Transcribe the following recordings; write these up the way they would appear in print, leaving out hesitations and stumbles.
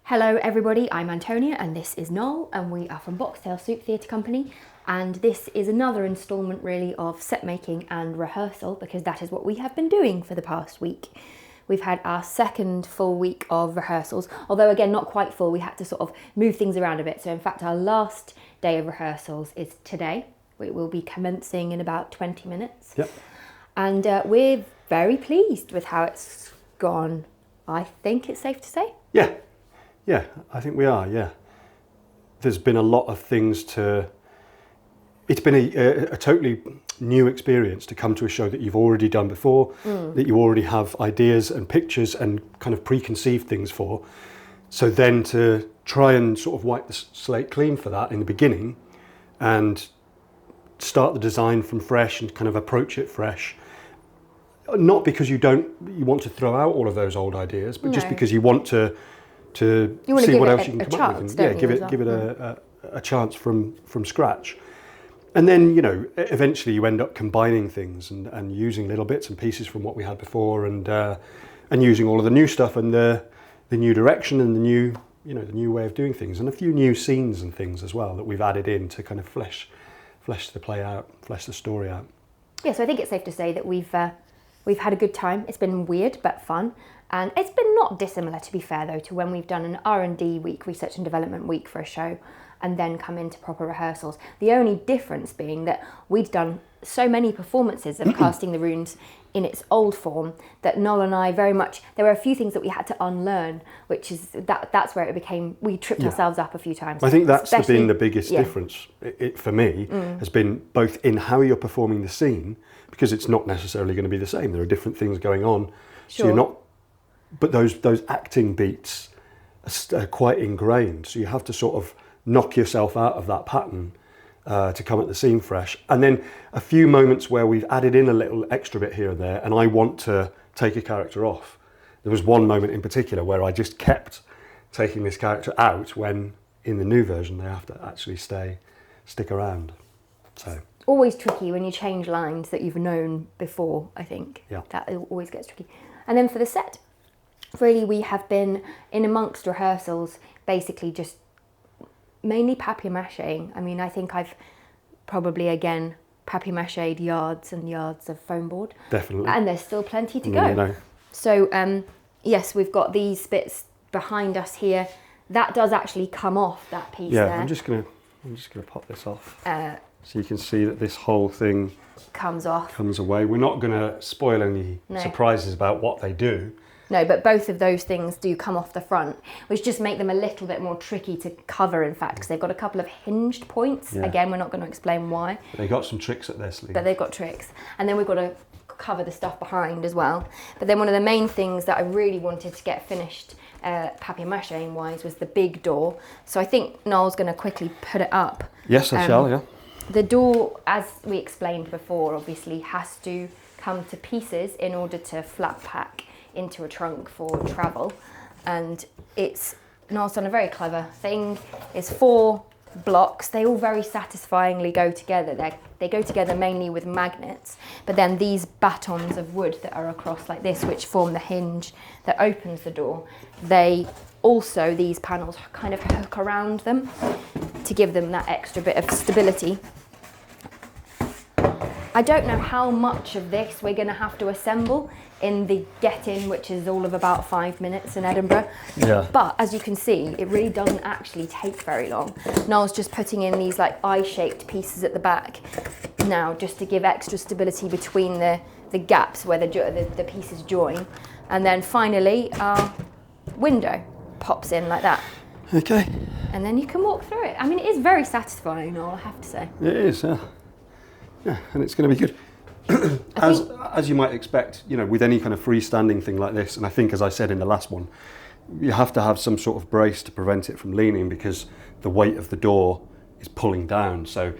Hello everybody, I'm Antonia and this is Noel and we are from Boxtail Soup Theatre Company, and this is another instalment really of set making and rehearsal, because that is what we have been doing for the past week. We've had our second full week of rehearsals, although again not quite full, we had to sort of move things around a bit. So in fact our last day of rehearsals is today. We will be commencing in about 20 minutes. Yep. And we're very pleased with how it's gone, I think it's safe to say. Yeah, I think we are, yeah. There's been a lot of things it's been a totally new experience to come to a show that you've already done before, that you already have ideas and pictures and kind of preconceived things for. So then to try and sort of wipe the slate clean for that in the beginning and start the design from fresh and kind of approach it fresh. Not because you want to throw out all of those old ideas, but just because you want to see what else you can come up with. And, give it a chance from scratch. And then, you know, eventually you end up combining things and using little bits and pieces from what we had before, and using all of the new stuff and the new direction and the new way of doing things, and a few new scenes and things as well that we've added in to kind of flesh the play out, flesh the story out. Yeah, so I think it's safe to say that we've had a good time. It's been weird but fun. And it's been not dissimilar, to be fair though, to when we've done an R&D week, research and development week for a show, and then come into proper rehearsals. The only difference being that we'd done so many performances of Casting the Runes in its old form that Noel and I there were a few things that we had to unlearn, which is that's where it became, we tripped ourselves up a few times. I think that's been the biggest difference for me, has been both in how you're performing the scene, because it's not necessarily going to be the same. There are different things going on. Sure. So you're not, but those acting beats are quite ingrained. So you have to sort of knock yourself out of that pattern to come at the scene fresh. And then a few moments where we've added in a little extra bit here and there, and I want to take a character off. There was one moment in particular where I just kept taking this character out when in the new version they have to actually stick around. So always tricky when you change lines that you've known before, I think. Yeah. That always gets tricky. And then for the set, really we have been in amongst rehearsals basically just mainly papier-mâchéing. I mean, I think I've probably again papier-mâchéd yards and yards of foam board. Definitely. And there's still plenty to go. No. So yes, we've got these bits behind us here. That does actually come off, that piece there. I'm just gonna pop this off. So you can see that this whole thing comes away. We're not going to spoil any surprises about what they do. No, but both of those things do come off the front, which just make them a little bit more tricky to cover, in fact, because they've got a couple of hinged points. Yeah. Again, we're not going to explain why. They got some tricks at their sleeve. But they've got tricks. And then we've got to cover the stuff behind as well. But then one of the main things that I really wanted to get finished papier-mâché wise was the big door. So I think Noel's going to quickly put it up. Yes, I shall, yeah. The door, as we explained before, obviously has to come to pieces in order to flat pack into a trunk for travel. And Noel's done a very clever thing. It's 4 blocks. They all very satisfyingly go together. They go together mainly with magnets, but then these batons of wood that are across like this, which form the hinge that opens the door, these panels kind of hook around them to give them that extra bit of stability. I don't know how much of this we're going to have to assemble in the get-in, which is all of about 5 minutes in Edinburgh. Yeah. But as you can see, it really doesn't actually take very long. Noel's just putting in these like eye-shaped pieces at the back now, just to give extra stability between the gaps where the pieces join. And then finally, our window pops in like that. Okay. And then you can walk through it. I mean, it is very satisfying, Noel, I have to say. It is, yeah. Yeah, and it's going to be good. As you might expect, you know, with any kind of freestanding thing like this, and I think, as I said in the last one, you have to have some sort of brace to prevent it from leaning, because the weight of the door is pulling down. So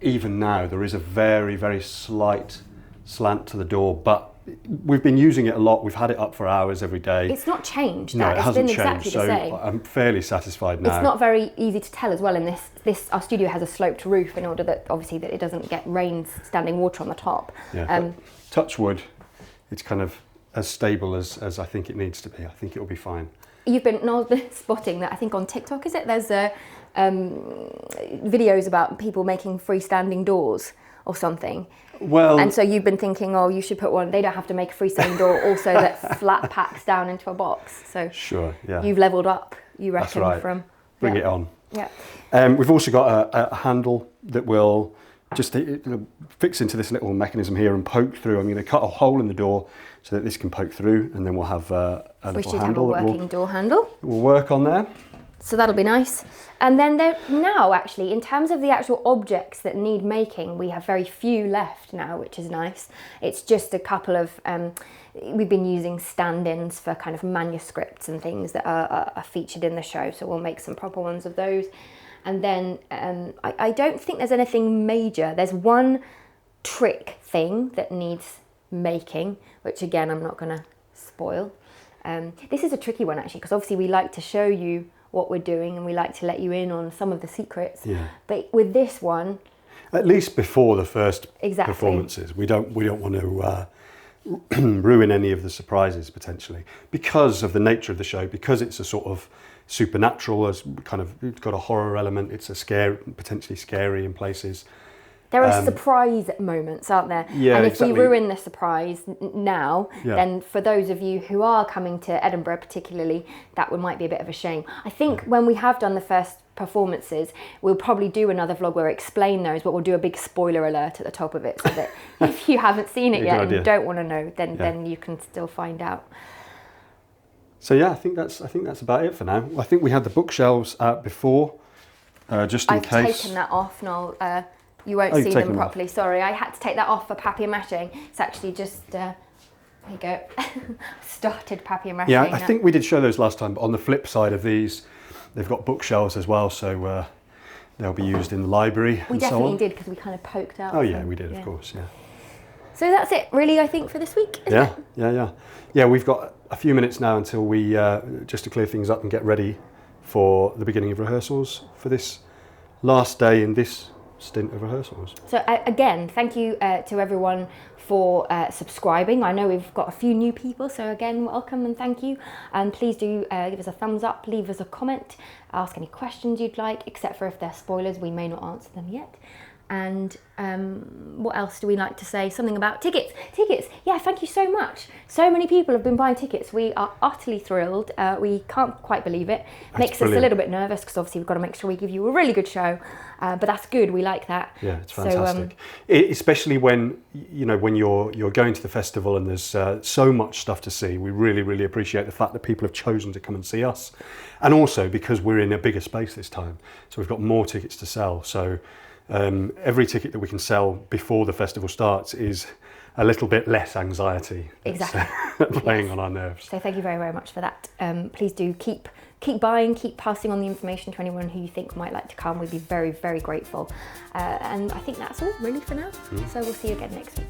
even now there is a very, very slight slant to the door, but we've been using it a lot. We've had it up for hours every day. It's not changed. No, it hasn't been changed. Exactly the same. So I'm fairly satisfied now. It's not very easy to tell as well in this. Our studio has a sloped roof in order that obviously that it doesn't get rain standing water on the top. Yeah, touch wood, it's kind of as stable as I think it needs to be. I think it'll be fine. you've been spotting that, I think on TikTok, is it? There's videos about people making freestanding doors or something. Well, and so you've been thinking, oh, you should put one. They don't have to make a freestanding door also that flat packs down into a box. So sure, yeah. You've leveled up, you reckon, That's right. from Bring it on. Yeah. We've also got a handle that will just fix into this little mechanism here and poke through. I'm going to cut a hole in the door so that this can poke through, and then we'll have a little handle have a working door handle. We'll work on there. So that'll be nice. And then now, actually, in terms of the actual objects that need making, we have very few left now, which is nice. It's just a couple of, we've been using stand-ins for kind of manuscripts and things that are featured in the show. So we'll make some proper ones of those. And then I don't think there's anything major. There's one trick thing that needs making, which again, I'm not gonna spoil. This is a tricky one actually, because obviously we like to show you what we're doing and we like to let you in on some of the secrets. Yeah. But with this one, at least before the first exactly. performances, we don't want to ruin any of the surprises potentially, because of the nature of the show, because it's a sort of supernatural, as kind of, it's got a horror element, it's a potentially scary in places. There are surprise moments, aren't there? Yeah, and if exactly. we ruin the surprise now, Yeah. then for those of you who are coming to Edinburgh particularly, that might be a bit of a shame. I think when we have done the first performances, we'll probably do another vlog where we explain those, but we'll do a big spoiler alert at the top of it, so that if you haven't seen it yet and you don't want to know, then you can still find out. So yeah, I think that's about it for now. I think we had the bookshelves out before, just in case. I've taken that off, Noel. You won't see them properly. Sorry, I had to take that off for papier-mâchéd. It's actually just, there you go, started papier-mâchéd. Yeah, I think we did show those last time, but on the flip side of these, they've got bookshelves as well, so they'll be used in the library and so on. We definitely did, because we kind of poked out. Oh yeah, we did, of course, yeah. So that's it, really, I think, for this week, isn't it? Yeah, we've got a few minutes now until we, just to clear things up and get ready for the beginning of rehearsals for this last day in this stint of rehearsals. So again, thank you to everyone for subscribing. I know we've got a few new people, so again, welcome and thank you. And please do give us a thumbs up, leave us a comment, ask any questions you'd like, except for if they're spoilers, we may not answer them yet. And what else do we like to say? Something about tickets. Tickets, yeah, thank you so much. So many people have been buying tickets. We are utterly thrilled. We can't quite believe it. Makes us a little bit nervous, because obviously we've got to make sure we give you a really good show. But that's good, we like that. Yeah, it's fantastic. Especially when, when you're going to the festival and there's so much stuff to see. We really, really appreciate the fact that people have chosen to come and see us. And also because we're in a bigger space this time. So we've got more tickets to sell. So every ticket that we can sell before the festival starts is a little bit less anxiety. Exactly. Playing on our nerves. So thank you very, very much for that. Please do keep buying, keep passing on the information to anyone who you think might like to come. We'd be very, very grateful. And I think that's all really for now. So we'll see you again next week.